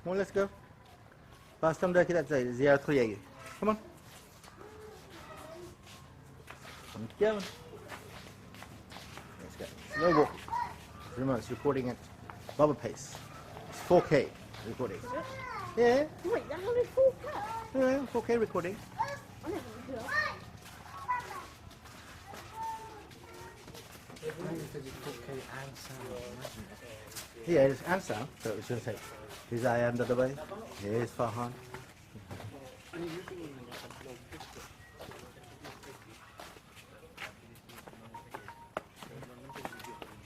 Come on, let's go. Pass them there, that's it. Ziyarat kılıyor. Come on. Come on. Let's go. Slow walk. Remember, it's recording at bubble pace. It's 4K recording. Yeah. Wait, that's only 4K? Yeah, 4K recording. I never knew that. Yeah, it's and sound. So it's going to say, here's Ayan the other way. Here's Farhan.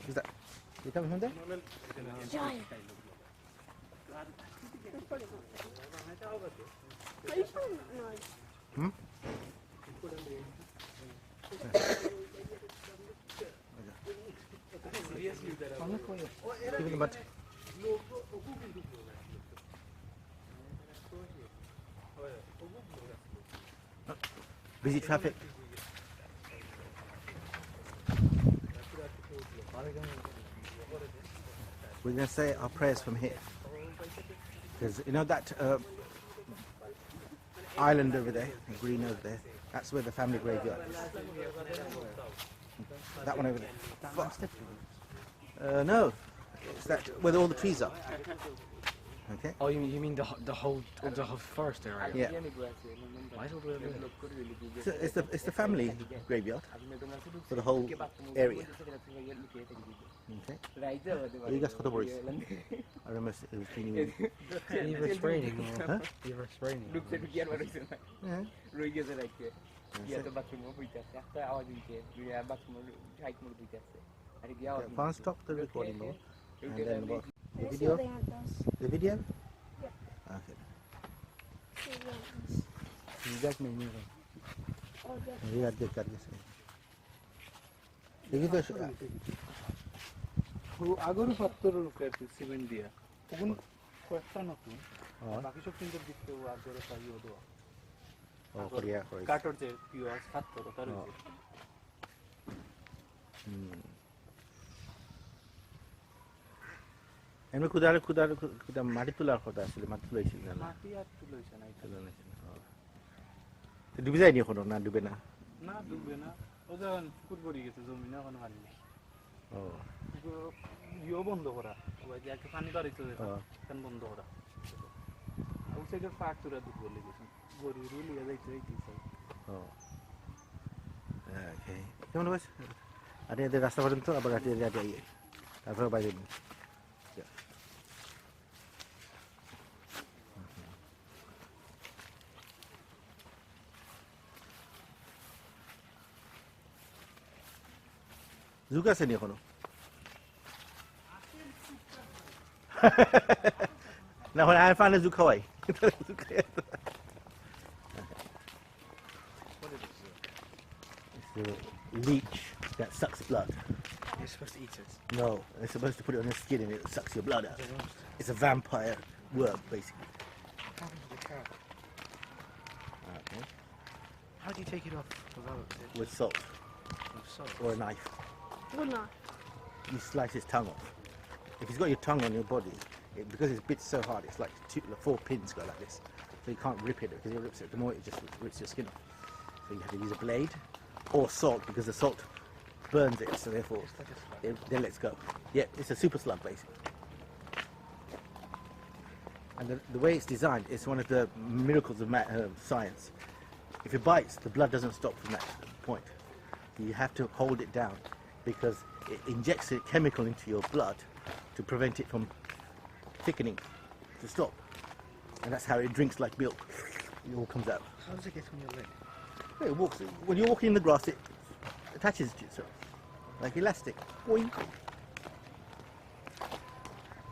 Who's that? You coming from there? Giant. Are you sounding nice? Hmm? Give me the butt. Busy traffic. We're going to say our prayers from here. Because you know that island over there, green over there, that's where the family graveyard is. That one over there. No, it's that where all the trees are. Okay. Oh, you mean the whole forest area? Yeah. Why is it over there? So it's the family graveyard for the whole area. Okay. You guys got the worries. I remember it was cleaning. It's raining. Huh? It's raining. Yeah. Fine, stop the recording now. And then what? The Let's see video? what the ant does. The video? Yep. Okay. See what the ant does. Feedback menu. Oh, yeah. Lihat dia kerja saya. Begitu. আগরও পাত্তরের উপরে cement দিয়া তখন কয়েকটা নতুন বাকি সব কিন্তু দেখতে আগরে পাইও দেওয়া Oh, Korea. কাটর যে পিওর পাত্তর তার এমনি কুদার মাটি তোলার কথা আসলে মাটি তুলাইছিল না মাটি আর তুলইছে না এটা তো ডুবে যায়নি এখনো না ডুবে না না ডুবে না ও যখন পুকুর পড়ে গেছে জমি না কোনো পানি নেই ও ইও বন্ধ করা ওই যে একটা পানি বাড়িতে ফ্যান বন্ধ করা ও সেটা পাক তোরা দুধ বলে গেছে গরু রুলিয়া যাইতে যাইতে ও ওকে কেমন বাস আরে এদের রাস্তা পর্যন্ত আবার হাঁটিয়ে যাই তারপরে বাইরে জুক আছে নি এখনো না হলে আয় ফানে জুক খাওয়াই It's a leech that sucks blood. You're supposed to eat it. No, they're supposed to put it on your skin and it sucks your blood out. It's a vampire worm, basically. What happened to the cow? Okay. How do you take it off without it? With salt With salt? or a knife. Good night. You slice his tongue off. If he's got your tongue on your body, because it's bit so hard, it's like 4 pins go like this. So you can't rip it because it rips it. The more it just rips your skin off. So you have to use a blade or salt because the salt burns it. So therefore, then let's go. Yeah, it's a super slug basically. And the way it's designed, it's one of the miracles of science. If it bites, the blood doesn't stop from that point. You have to hold it down because it injects a chemical into your blood to prevent it from thickening, to stop. And that's how it drinks like milk. It all comes out. How does it get on your leg? It walks. When you're walking in the grass, it attaches to itself like elastic. Boing.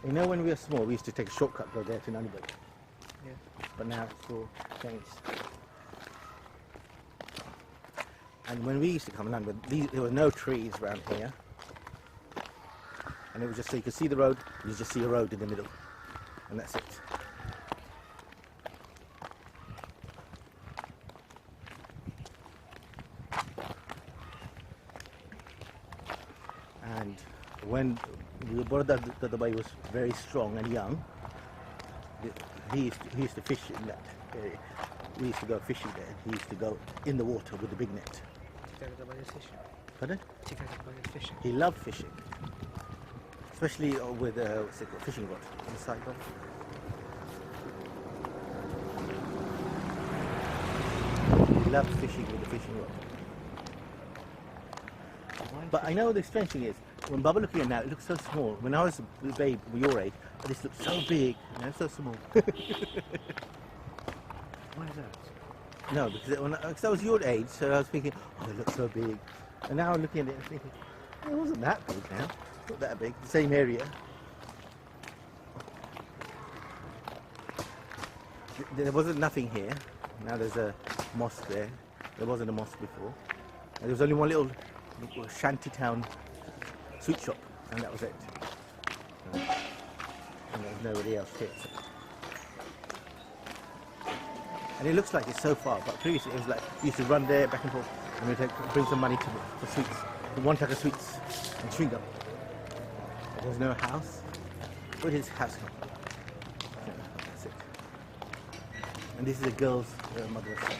You know, when we were small, we used to take a shortcut go there to Nannyburg. Yeah. But now it's all changed. And when we used to come in Nannyburg, there were no trees around here. And it was just so you could see the road, you just see a road in the middle. And that's it. And when the Borda was very strong and young, he used to fish in that area. We used to go fishing there. He used to go in the water with the big net. Pardon? fishing. He loved fishing, especially with what's it called, fishing rod on the side rod. He loved fishing with the fishing rod. But I know the strange thing is, when Baba looking at it now, it looks so small. When I was a babe, your age, this looked so big, now so small. Why is that? No, because I was your age, so I was thinking, oh, it looks so big. And now I'm looking at it and thinking, it wasn't that big now. Not that big, the same area. There wasn't nothing here. Now there's a mosque there. There wasn't a mosque before. And there was only one little shanty town sweet shop, and that was it. And there was nobody else here. So. And it looks like it's so far, but previously it was like we used to run there back and forth, and we'd bring some money for sweets, one type of sweets and chewing gum. There was no house. Where did his house come? That's it. And this is a girl's madrasa.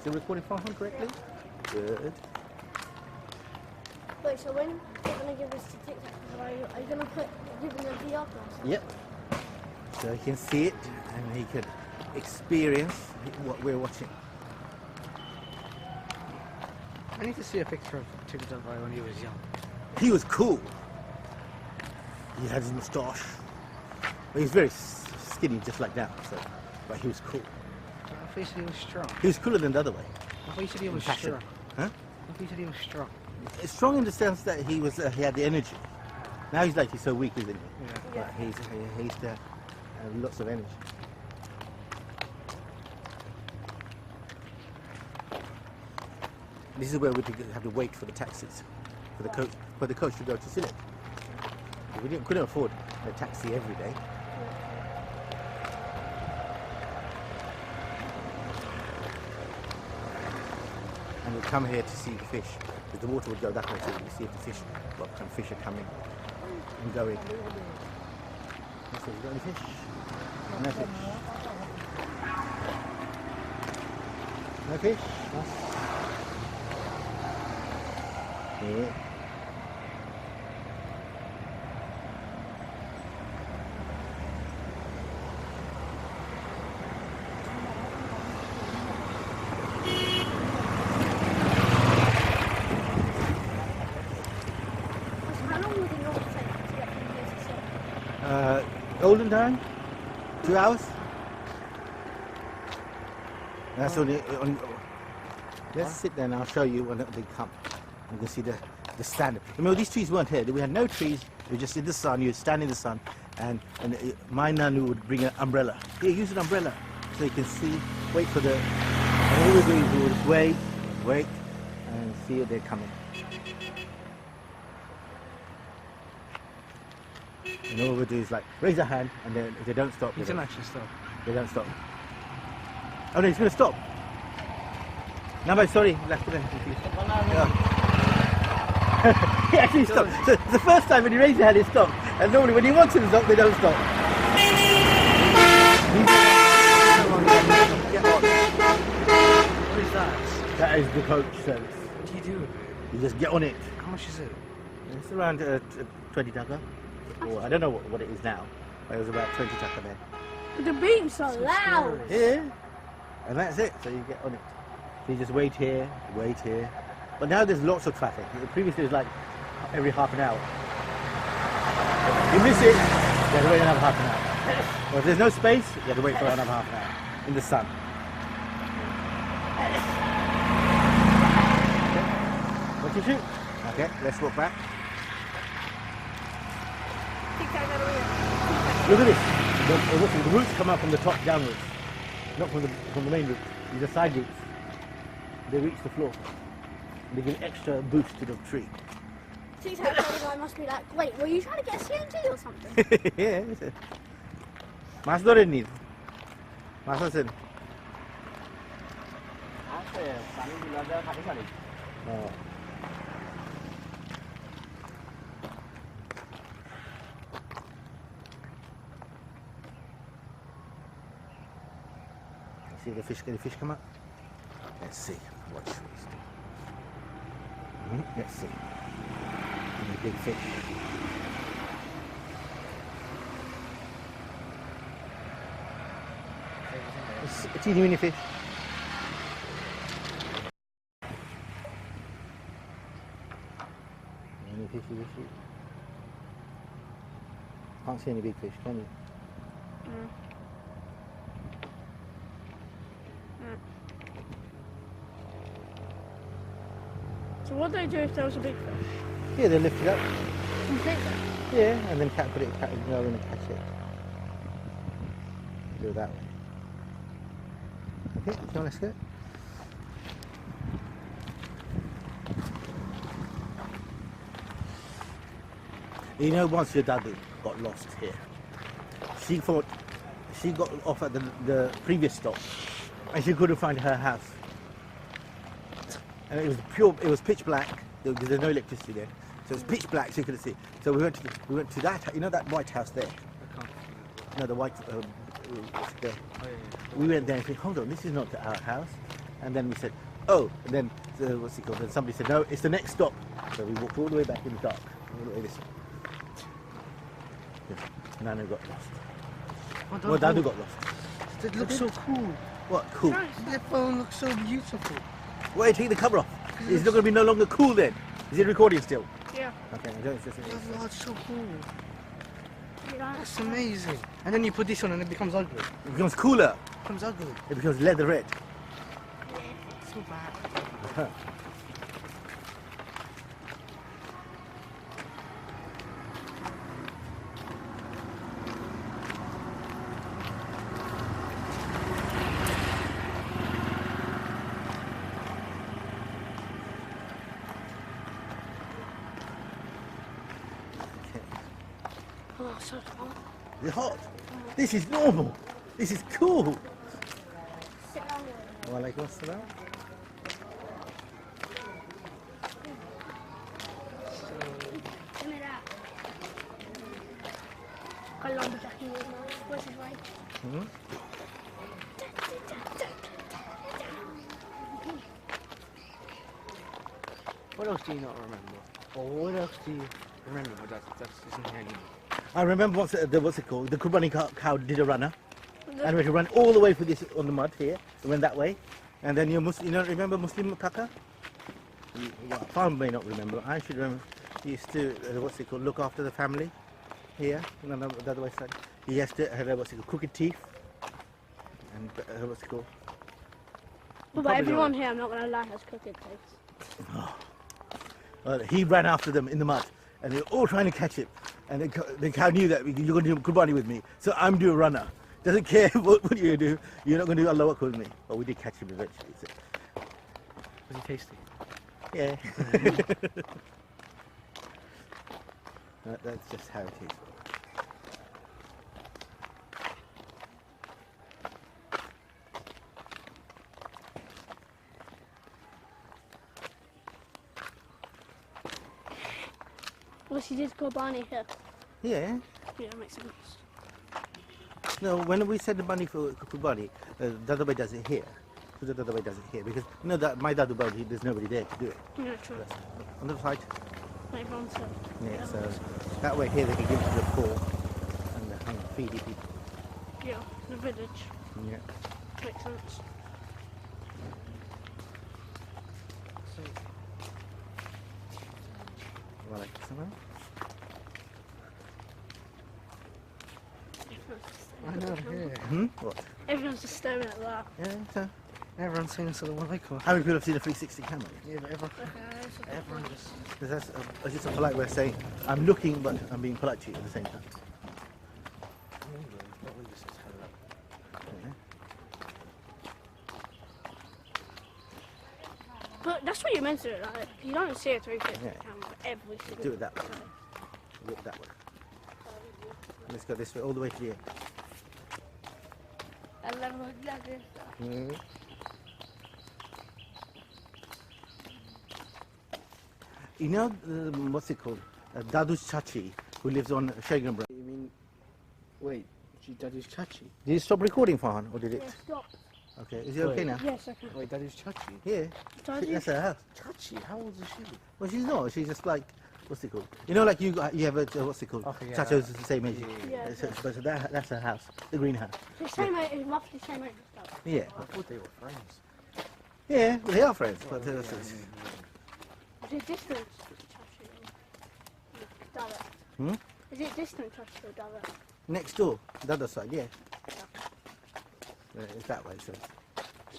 Still recording 500 correctly? Good. Wait, so when you're going to give this to TikTok, are you going to give him a VR class? Yep. So he can see it and he can experience what we're watching. I need to see a picture of TikTok when he was young. He was cool. He had his moustache. But he's very skinny, just like that. So, but he was cool. I thought you said he was strong. He was cooler than the other way. I thought you said he was Passion. strong. Huh? I thought you said he was strong. It's strong in the sense that he had the energy. Now he's so weak, isn't he? Yeah. But he used to have lots of energy. This is where we have to wait for the taxis, for the coach to go to Sylhet. We couldn't afford a taxi every day. And we'd come here to see the fish, because the water would go that way to see if the fish, what kind of fish are coming and going. So you got any fish? No fish. No fish? Yeah. How long would it normally take to get from here to Sylhet? Golden time? 2 hours? That's only. Let's sit there and I'll show you when they come. You can see the stand. Remember, these trees weren't here. We had no trees. We were just in the sun. You would stand in the sun, and my nanu would bring an umbrella. Here, use an umbrella so you can see. Wait for the. And all we do is we would just wait, and see if they're coming. And all we do is like raise a hand, and then if they don't stop, He didn't actually stop. they don't stop. Oh no, he's going to stop. No, but sorry, left it. Yeah. He actually stopped. So it's the first time when he raised his hand, he stopped. And normally when he wants to stop, they don't stop. What is that? That is the coach service. What do you do? You just get on it. How much is it? It's around 20 taka. Or I don't know what it is now. But it was about 20 taka there. But the beam's so loud. Yeah. And that's it. So you get on it. So you just wait here. But now there's lots of traffic. Previously it was like every half an hour. You miss it, you have to wait another half an hour. Or if there's no space, you have to wait for another half an hour in the sun. What you shoot? Okay, let's walk back. Look at this. The roots come out from the top downwards, not from the main roots. These are side roots. They reach the floor. They give extra boost to the tree. TikTok guy must be like, wait, were you trying to get CNG or something? Yeah. Mas dore ni. Mas asen. Oh. See the fish, can the fish come up? Let's see. Watch this. Let's see. Any big fish. It's a teeny weeny fish. Any fishy, fishy? Can't see any big fish, can you? So what do they do if there was a big fish? Yeah, they lift it up. Completely. Yeah, and then put it, go in and catch it. Do it that way. Okay, do you want to see it? You know, once your dad got lost here, she thought she got off at the previous stop, and she couldn't find her house. And it was pitch black. There's no electricity there, so it's pitch black. She couldn't see. So we went to that. You know that white house there? I can't see. No, the white. We went there and said, hold on, this is not our house. And then we said, oh, and then what's it called? And somebody said, no, it's the next stop. So we walked all the way back in the dark, all the way this way. Yeah. Nana got lost. Well, Dadu got lost. It looks so cool. What? Cool. The phone looks so beautiful. Wait, take the cover off. It's not going to be no longer cool then. Is it recording still? Yeah. Okay, I don't. Oh, it's so cool. Yeah. That's amazing. And then you put this on and it becomes ugly. It becomes cooler. It becomes ugly. It becomes leather red. It's so bad. Oh, so fun. It's hot. This is normal. This is cool. Sit down there. Walaikum assalam. Give me that. I love the Jackie Moore. Where's his right? What else do you not remember? Or what else do you remember? But that's isn't here anymore. I remember once what's it called? The Kurbani cow did a runner. And we had to run all the way for this on the mud here. We went that way. And then you know, remember Muslim Kaka? Farm may not remember. I should remember. He used to, what's it called, look after the family here. No, the other way side. He has to have, what's it called, crooked teeth. And what's it called? But everyone here, I'm not going to lie, has crooked teeth. Well, he ran after them in the mud. And they were all trying to catch him. And the cow knew that you're going to do Kurbani with me. So I'm doing a runner. Doesn't care what you do. You're not going to do Allah Akbar with me. But we did catch him eventually. So. Was he tasty? Yeah. That's just how it is. Well, she did Kobani here. Yeah. Yeah, that makes sense. No, when we send the money for Kurbani, the other way does it here. So the other way does it here. Because, you know, that my Dadu Badi, there's nobody there to do it. Yeah, true. That's on the side. Everyone's here. Yeah, so that way here they can give it to the poor and the feedy people. Yeah, the village. Yeah. Makes sense. Well, like someone? I know, yeah. What? Everyone's just staring at that. Yeah, so Everyone's saying this to the one I call. how many people have seen a 360 camera? Yeah, but everyone just... Because that's just a polite way of saying, I'm looking, but I'm being polite to you at the same time. Yeah. But that's what you're meant to do. Like, you don't see a 360 Yeah. camera every single Do it that way. Walk that way. Let's go this way, all the way to the end. Mm. You know, what's it called? Dadu's Chachi, who lives on Shaganbra. You mean... Wait, Daddy's Chachi? Did you stop recording, Farhan, or did it? Yeah, stop. Okay, is he okay now? Yes, okay. Wait, that is Chachi. Yeah, Charge that's her house. Chachi? How old is she? Well, she's not. She's just like, what's it called? You know, like you have a, what's it called? Okay, yeah. Chacho's the same age. Yeah. So that's her house, the green house. The same age, roughly same age as that. Yeah. I thought they were friends. Yeah, well, they are friends, but Is it distant Chachi or direct? Hmm? Is it distant Chachi or direct? next door, the other side, yeah. It's that way, so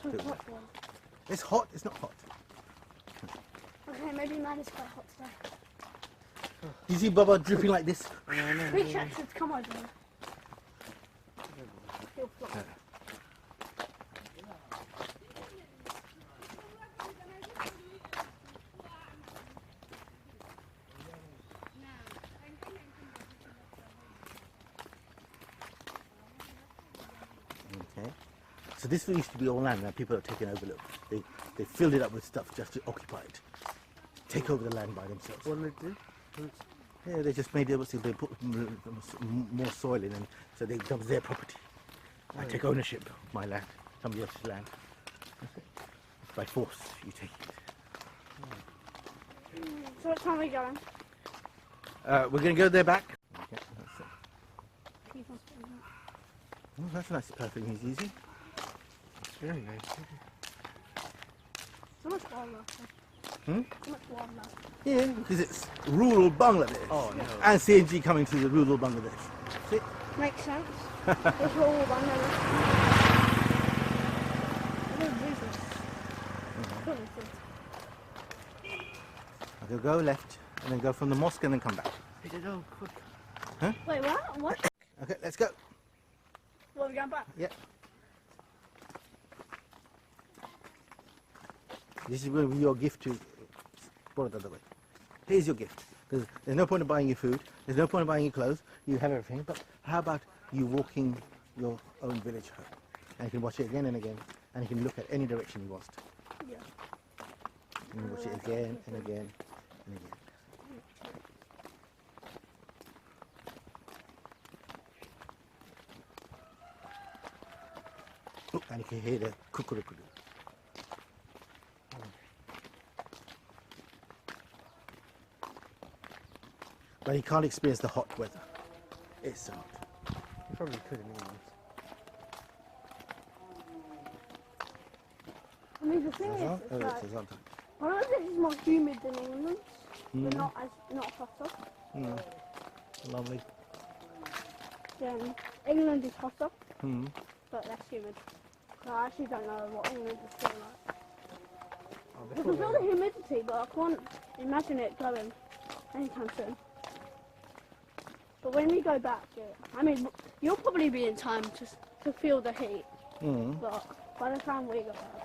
So Good. hot one. it's hot. It's not hot. Okay, maybe mine is quite hot today. You see Baba dripping like this? Big Jackson's come over here. He'll flop. Okay. So this used to be all land. Now people have taken over. Look, they filled it up with stuff just to occupy it, take over the land by themselves. What did they do? Yeah, they just made it. They put more soil in, and so they becomes their property. I take ownership of my land, somebody else's land. That's it. It's by force. You take it. So what time are we going? We're going to go there back. Okay, that's it. Keep on spinning that. Oh, that's nice, perfect and easy. It's very nice. So much wildlife. Hmm? So much wildlife. Yeah, because it's rural Bangladesh. Oh, no. And CNG coming to the rural Bangladesh. See? Makes sense. It's all one there. I could go left and then go from the mosque and then come back. They did all quick. Wait, what? What? Okay, let's go. What, are we going back? Yeah. This is going to be your gift to put it the other way. Here's your gift. Because there's no point in buying you food. There's no point in buying you clothes. You have everything. But how about you walking your own village home? And you can watch it again and again. And you can look at any direction you want. Yeah. And you watch it again and again and again. Oh, and you can hear the cuckoo-cuckoo. But you can't experience the hot weather. It's so hot. You probably could in England. I mean, the thing is, Oh, it's like, it's on time. I know this is more humid than England, but Mm. not hotter. Mm. Lovely. Then England is hotter, Mm. but less humid. So I actually don't know what England is feeling like. Oh, I can feel the humidity, but I can't imagine it going anytime soon. But when we go back, yeah, I mean, you'll probably be in time to feel the heat, Mm. but by the time we go back,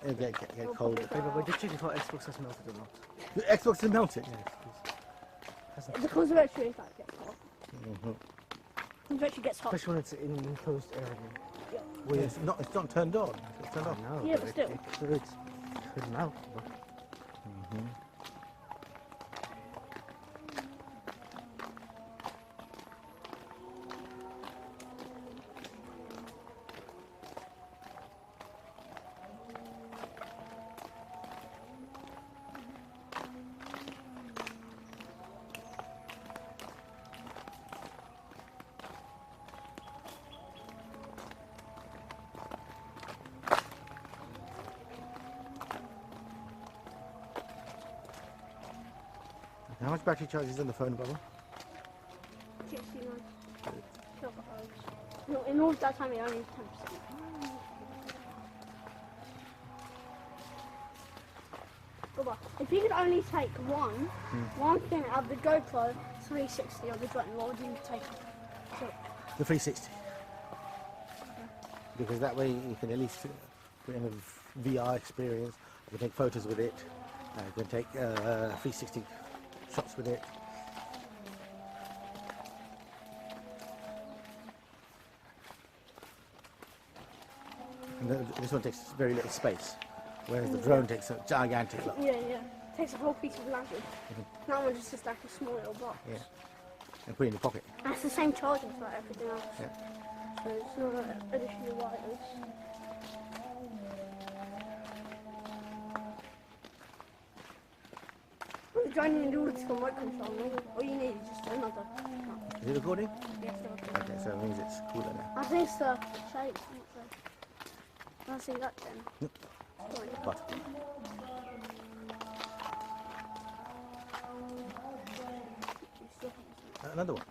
It'll get we'll colder. probably Wait, go but just check if our Xbox has melted or not. The Xbox is melted. Yes, please. out. Because eventually it gets hot. Mm-hmm. Eventually gets hot. Especially when it's in an enclosed area. Well, it's not turned on. It's turned off. No, Yeah, but still. It could melt. But Mm-hmm. How much battery charge is in the phone, Bubba? 69. Still got loads. No, in all that time, it only used 10%. But if you could only take one thing out of the GoPro 360 or the drone, what would you take? So, The 360. Because that way you can at least put in a VR experience. You can take photos with it. You can take 360 shots with it. And this one takes very little space, whereas the drone takes a gigantic lot. yeah. Takes a whole piece of land. That one just like a small little box. Yeah. And put it in your pocket. And it's the same charging for everything else. Yeah. So it's not additional wires. joining the rules from remote control. All you need is just another. Is it recording? Yes, the record. Okay, so it means it's cooler now. I think it's the shape. I'll see that then. Go on. What? Another one.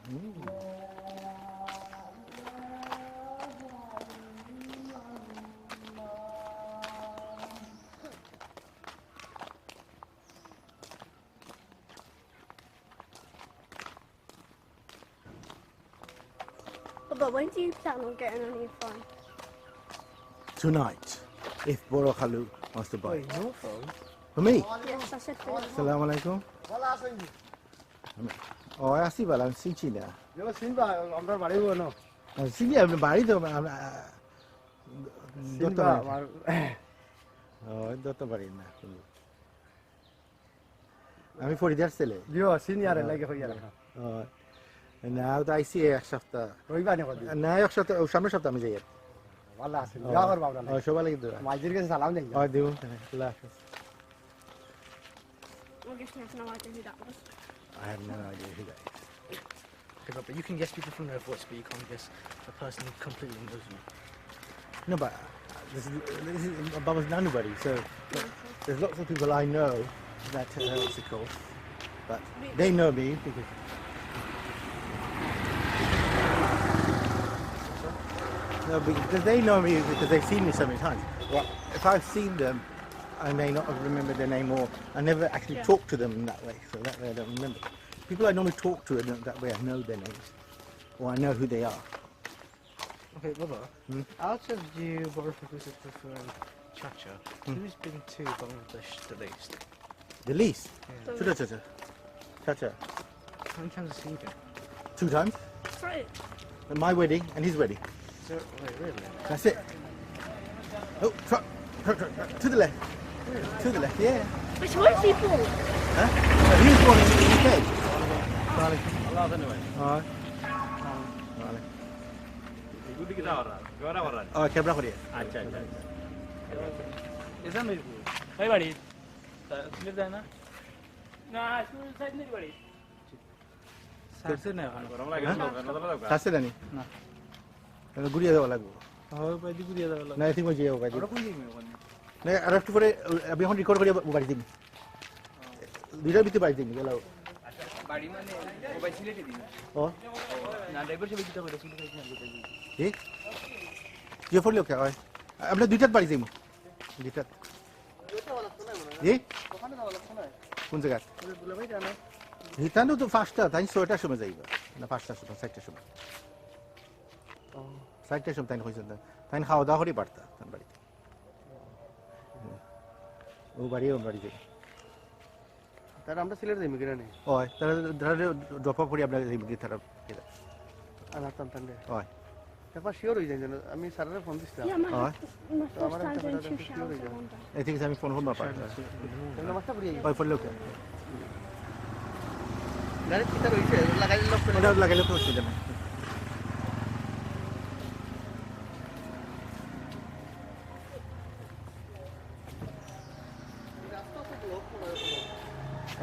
But when do you plan on getting a new phone? Tonight, if Boro Khalu wants to buy Wait, it. no phone? For me? Yes, I said for you. Assalamu alaikum. Oh, I see well, I'm Sinchi now. Yo, Simba, আমরা বাড়ি গো না। Sinchi, I'm married to Simba, আমার Oh, Dr. Barina. আমি ফরিদার ছেলে। দিও senior লাগে হইয়া রাখা। না তো আইসি এক সপ্তাহ রইবা না কদি। না এক সপ্তাহ সামনের সপ্তাহ আমি যাই ভালো আছে। যাবার বাবরা না। সবাই লাগে তো মাইজির কাছে সালাম দেই। দিও আল্লাহ হাফেজ। I guess you have no idea who that was. I have no idea who that is. Okay, but you can guess people from their voice, but you can't guess the person who completely knows you. No, but this is Baba's nobody, so there's lots of people I know that what's it called, but they know me because no, because they know me because they've seen me so many times. Well, if I've seen them, I may not have remembered their name, or I never actually talked to them in that way, so that way I don't remember. People I normally talk to, in that way I know their names, or I know who they are. Okay, Baba, out of you, both of us preferring Chacha, who's been to Bangladesh the least? The least? Yeah. Cha-cha. Cha-cha. How many times have you seen him? 2 times. Right. At my wedding and his wedding. So, wait, really? That's it. Oh, truck. To the left. To the left, yeah. Which one's he for? Huh? He was born in the UK. Allah anyway. Alright. এগুলি কি যাওয়ার গড়া গড়া Oh, camera for you. আচ্ছা আচ্ছা এসা মিরপুর কই বাড়ি সিলেট যায় না না স্কুল সাইড নেই বাড়ি সাসে না এখন গরম লাগে না না Sase dani? না Ano guriya daw lagbo. হয় পাইদি গুরিয়া দাও Na I think mo jiya ko ওরা কোন দিকে ওখানে Na araftu pore abi এখন record kori bari din. Dita biti bari din gelaw. বাড়ি মানে মোবাইল সিলেটে দিন Oh. না ড্রাইভার সে বিটা করে সিলেটে না কোথায় Di? Jiya for lok kya? Amna duitat bari din mo. Duitat. Di? কোন জায়গা? দুলাভাই জানো? হিতানো তো 5টা তাই 6টার সময় যাইবা না 5টার সময় 4টার সময় 4টার সময় তাই হইছে না তাই খাওয়া দাওয়া করে পারতা তার বাড়িতে ও বাড়ি যাই তার আমরা সিলেট যাইমি কিনা নেই? ওই তারা ড্রপ আপ করি আমরা এই দিকে তারা আনা তান্তান দে। ওই একবার শিওর হই যাই জানো আমি স্যারের ফোন দিছিলাম। Yeah, Alright. my first time doing 2 showers at one time. এই থেকে আমি ফোন করব পারতা তোমরা মাস্টার পড়ি ওই ফোন লোক গাড়ি কিটা রইছে লাগাই লক করে এটা লাগাইলে তো অসুবিধা নেই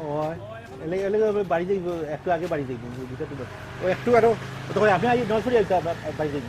ওই এলে বাড়ি যাইব একটু আগে বাড়ি যাইব দুটো ও একটু আরো তো আপনি আজ নয় বাড়ি যাইব